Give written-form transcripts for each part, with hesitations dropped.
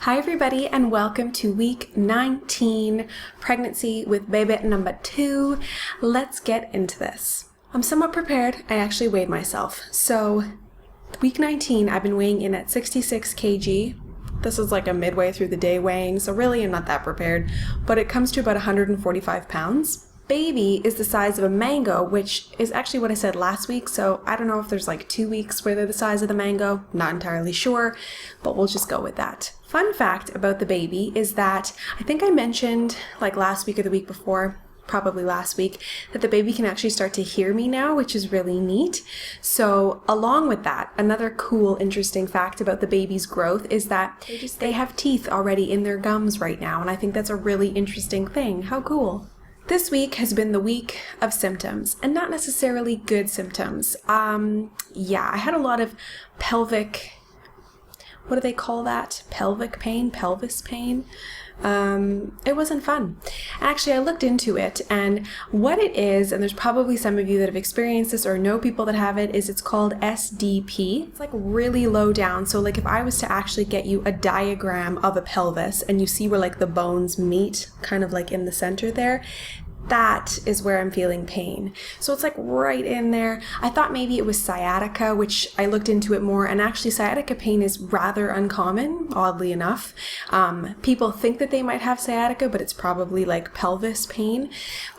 Hi everybody and welcome to week 19, pregnancy with baby number 2. Let's get into this. I'm somewhat prepared. I actually weighed myself. So week 19, I've been weighing in at 66 kg. This is like a midway through the day weighing, so really I'm not that prepared, but it comes to about 145 pounds. Baby is the size of a mango, which is actually what I said last week, so I don't know if there's like 2 weeks where they're the size of the mango, not entirely sure, but we'll just go with that. Fun fact about the baby is that I think I mentioned like last week or the week before, probably last week, that the baby can actually start to hear me now, which is really neat. So along with that, another cool, interesting fact about the baby's growth is that they have teeth already in their gums right now, and I think that's a really interesting thing. How cool. This week has been the week of symptoms, and not necessarily good symptoms. I had a lot of pelvic, what do they call that? Pelvic pain, pelvis pain. It wasn't fun. Actually, I looked into it, and what it is, and there's probably some of you that have experienced this or know people that have it, is it's called SDP. It's like really low down. So like if I was to actually get you a diagram of a pelvis and you see where like the bones meet, kind of like in the center there, that is where I'm feeling pain. So it's like right in there. I thought maybe it was sciatica, which I looked into it more, and actually sciatica pain is rather uncommon, oddly enough. People think that they might have sciatica, but it's probably like pelvis pain.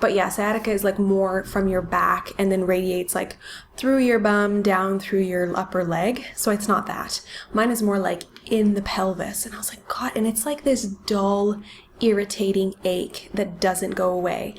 But yeah, sciatica is like more from your back and then radiates like through your bum, down through your upper leg. So it's not that. Mine is more like in the pelvis. And I was like, God, and it's like this dull, irritating ache that doesn't go away.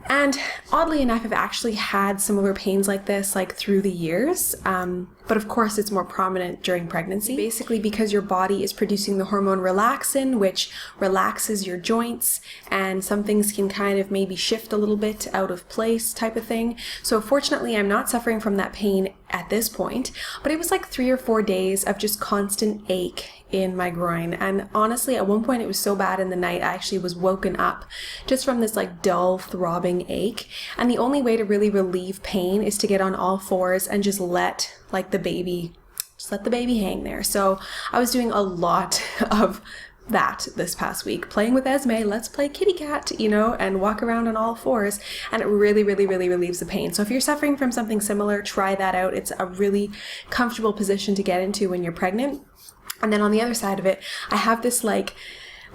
And oddly enough, I've actually had similar pains like this like through the years, but of course it's more prominent during pregnancy, basically because your body is producing the hormone relaxin, which relaxes your joints, and some things can kind of maybe shift a little bit out of place type of thing. So fortunately I'm not suffering from that pain at this point, but it was like 3 or 4 days of just constant ache in my groin. And honestly, at one point it was so bad in the night I actually was woken up just from this like dull throbbing ache, and the only way to really relieve pain is to get on all fours and just let like the baby hang there. So I was doing a lot of that this past week, playing with Esme, let's play kitty cat, you know, and walk around on all fours, and it really relieves the pain. So if you're suffering from something similar, try that out. It's a really comfortable position to get into when you're pregnant. And then on the other side of it, I have this like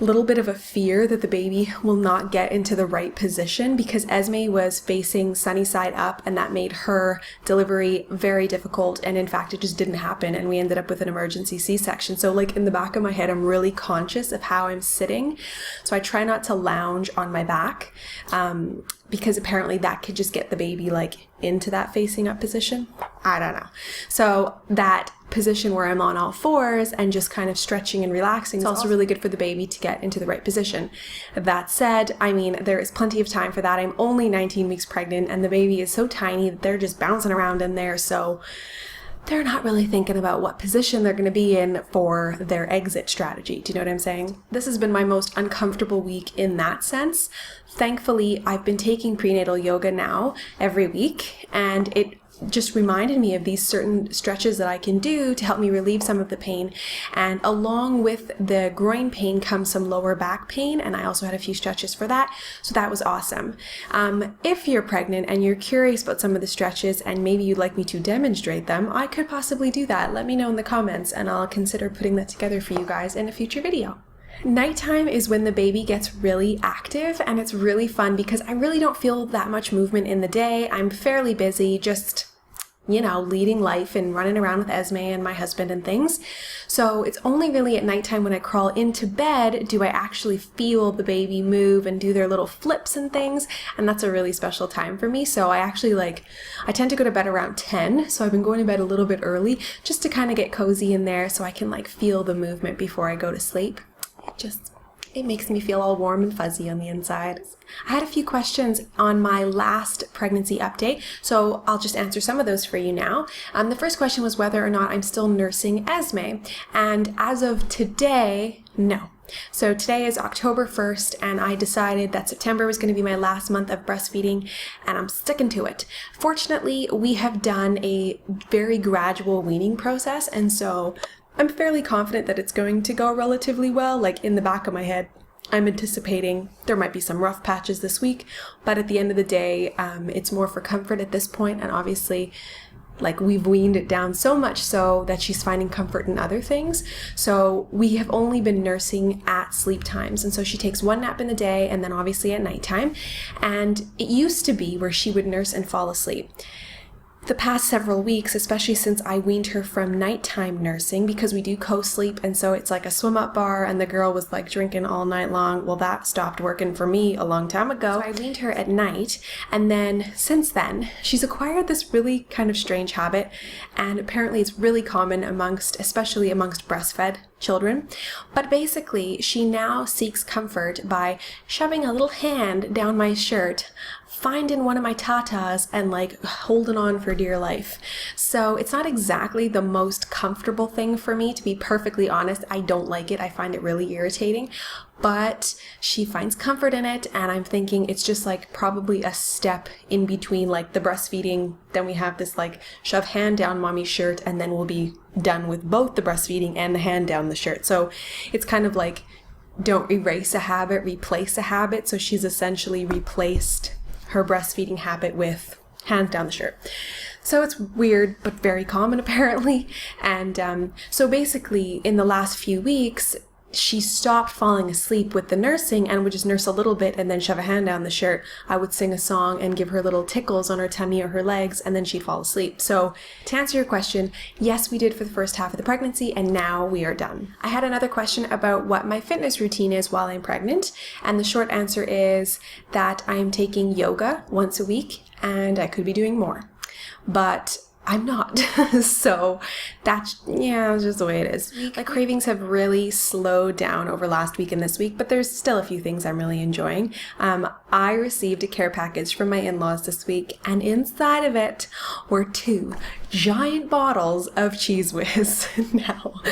little bit of a fear that the baby will not get into the right position, because Esme was facing sunny side up, and that made her delivery very difficult, and in fact it just didn't happen, and we ended up with an emergency C-section. So like in the back of my head I'm really conscious of how I'm sitting, so I try not to lounge on my back, because apparently that could just get the baby like into that facing up position. I don't know. So that position where I'm on all fours and just kind of stretching and relaxing is also really good for the baby to get into the right position. That said, I mean, there is plenty of time for that. I'm only 19 weeks pregnant, and the baby is so tiny that they're just bouncing around in there, so they're not really thinking about what position they're going to be in for their exit strategy. Do you know what I'm saying? This has been my most uncomfortable week in that sense. Thankfully, I've been taking prenatal yoga now every week, and it just reminded me of these certain stretches that I can do to help me relieve some of the pain. And along with the groin pain comes some lower back pain, and I also had a few stretches for that, so that was awesome. If you're pregnant and you're curious about some of the stretches and maybe you'd like me to demonstrate them, I could possibly do that. Let me know in the comments and I'll consider putting that together for you guys in a future video. Nighttime is when the baby gets really active, and it's really fun because I really don't feel that much movement in the day. I'm fairly busy, just, you know, leading life and running around with Esme and my husband and things. So it's only really at nighttime when I crawl into bed do I actually feel the baby move and do their little flips and things, and that's a really special time for me. So I actually I tend to go to bed around 10, so I've been going to bed a little bit early just to kind of get cozy in there so I can like feel the movement before I go to sleep. It makes me feel all warm and fuzzy on the inside. I had a few questions on my last pregnancy update, so I'll just answer some of those for you now. The first question was whether or not I'm still nursing Esme, and as of today, no. So today is October 1st, and I decided that September was going to be my last month of breastfeeding, and I'm sticking to it. Fortunately, we have done a very gradual weaning process, and so I'm fairly confident that it's going to go relatively well. Like, in the back of my head, I'm anticipating there might be some rough patches this week, but at the end of the day, it's more for comfort at this point, and obviously, like, we've weaned it down so much so that she's finding comfort in other things. So we have only been nursing at sleep times, and so she takes one nap in the day and then obviously at nighttime. And it used to be where she would nurse and fall asleep. The past several weeks, especially since I weaned her from nighttime nursing, because we do co-sleep, and so it's like a swim up bar, and the girl was like drinking all night long. Well, that stopped working for me a long time ago. So I weaned her at night, and then since then, she's acquired this really kind of strange habit, and apparently it's really common especially amongst breastfed children. But basically, she now seeks comfort by shoving a little hand down my shirt, finding one of my tatas, and like holding on for dear life. So it's not exactly the most comfortable thing for me, to be perfectly honest. I don't like it. I find it really irritating, but she finds comfort in it, and I'm thinking it's just like probably a step in between like the breastfeeding, then we have this like shove hand down mommy's shirt, and then we'll be done with both the breastfeeding and the hand down the shirt. So it's kind of like, don't erase a habit, replace a habit. So she's essentially replaced her breastfeeding habit with hands down the shirt. So it's weird, but very common apparently. And so basically in the last few weeks, she stopped falling asleep with the nursing and would just nurse a little bit and then shove a hand down the shirt. I would sing a song and give her little tickles on her tummy or her legs, and then she'd fall asleep. So to answer your question, yes, we did for the first half of the pregnancy, and now we are done. I had another question about what my fitness routine is while I'm pregnant, and the short answer is that I am taking yoga once a week, and I could be doing more, but I'm not. So that's just the way it is. My cravings have really slowed down over last week and this week, but there's still a few things I'm really enjoying. I received a care package from my in-laws this week, and inside of it were 2 giant bottles of Cheese Whiz. Now,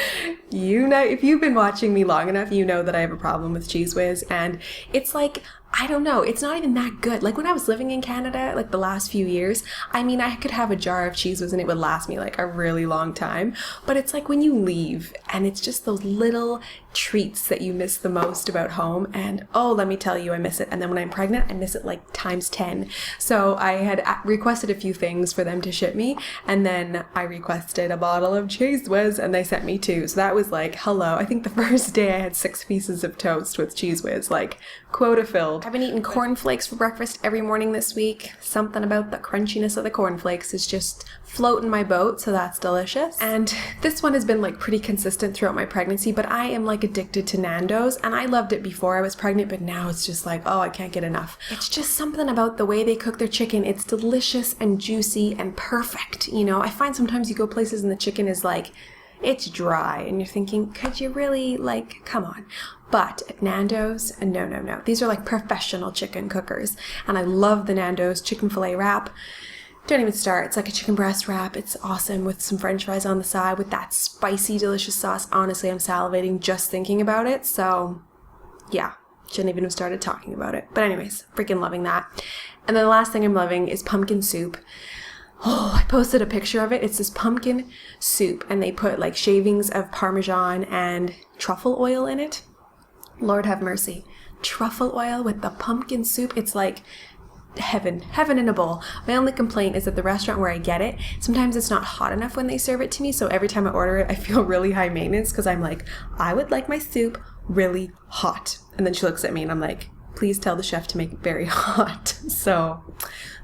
you know, if you've been watching me long enough, you know that I have a problem with Cheese Whiz, and it's like, I don't know, it's not even that good. Like when I was living in Canada, like the last few years, I mean, I could have a jar of Cheese Whiz and it would last me like a really long time. But it's like when you leave and it's just those little treats that you miss the most about home, and oh, let me tell you, I miss it. And then when I'm pregnant, I miss it like times 10. So I had requested a few things for them to ship me, and then I requested a bottle of Cheese Whiz and they sent me 2. So that was like, hello. I think the first day I had 6 pieces of toast with Cheese Whiz, like quota filled. I've been eating cornflakes for breakfast every morning this week. Something about the crunchiness of the cornflakes is just floating my boat, so that's delicious. And this one has been like pretty consistent throughout my pregnancy, but I am like addicted to Nando's, and I loved it before I was pregnant, but now it's just like, oh, I can't get enough. It's just something about the way they cook their chicken. It's delicious and juicy and perfect. You know, I find sometimes you go places and the chicken is like, it's dry, and you're thinking, could you really, like, come on. But at Nando's, no. These are like professional chicken cookers, and I love the Nando's chicken fillet wrap. Don't even start. It's like a chicken breast wrap. It's awesome with some french fries on the side with that spicy, delicious sauce. Honestly, I'm salivating just thinking about it. So yeah, shouldn't even have started talking about it. But anyways, freaking loving that. And then the last thing I'm loving is pumpkin soup. Oh, I posted a picture of it. It's this pumpkin soup, and they put like shavings of Parmesan and truffle oil in it. Lord have mercy. Truffle oil with the pumpkin soup. It's like heaven in a bowl. My only complaint is that the restaurant where I get it, sometimes it's not hot enough when they serve it to me, so every time I order it, I feel really high maintenance because I'm like, I would like my soup really hot. And then she looks at me and I'm like, please tell the chef to make it very hot. So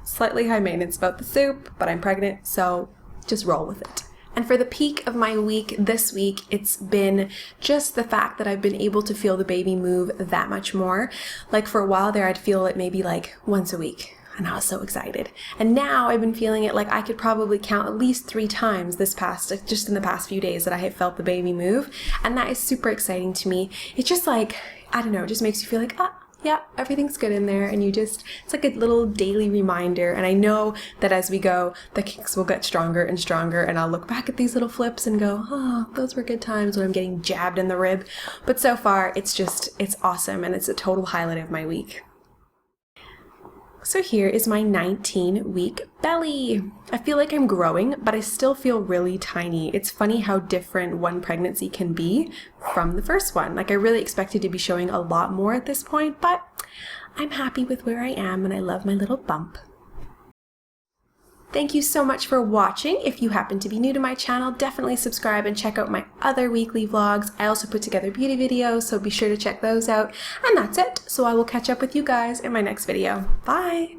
slightly high maintenance about the soup, but I'm pregnant, so just roll with it. And for the peak of my week this week, it's been just the fact that I've been able to feel the baby move that much more. Like for a while there, I'd feel it maybe like once a week, and I was so excited. And now I've been feeling it like I could probably count at least 3 times just in the past few days that I have felt the baby move. And that is super exciting to me. It's just like, I don't know, it just makes you feel like, yeah, everything's good in there, and it's like a little daily reminder. And I know that as we go, the kinks will get stronger and stronger, and I'll look back at these little flips and go, oh, those were good times when I'm getting jabbed in the rib. But so far, it's awesome, and it's a total highlight of my week. So here is my 19-week belly. I feel like I'm growing, but I still feel really tiny. It's funny how different one pregnancy can be from the first one. Like I really expected to be showing a lot more at this point, but I'm happy with where I am and I love my little bump. Thank you so much for watching. If you happen to be new to my channel, definitely subscribe and check out my other weekly vlogs. I also put together beauty videos, so be sure to check those out. And that's it. So I will catch up with you guys in my next video. Bye!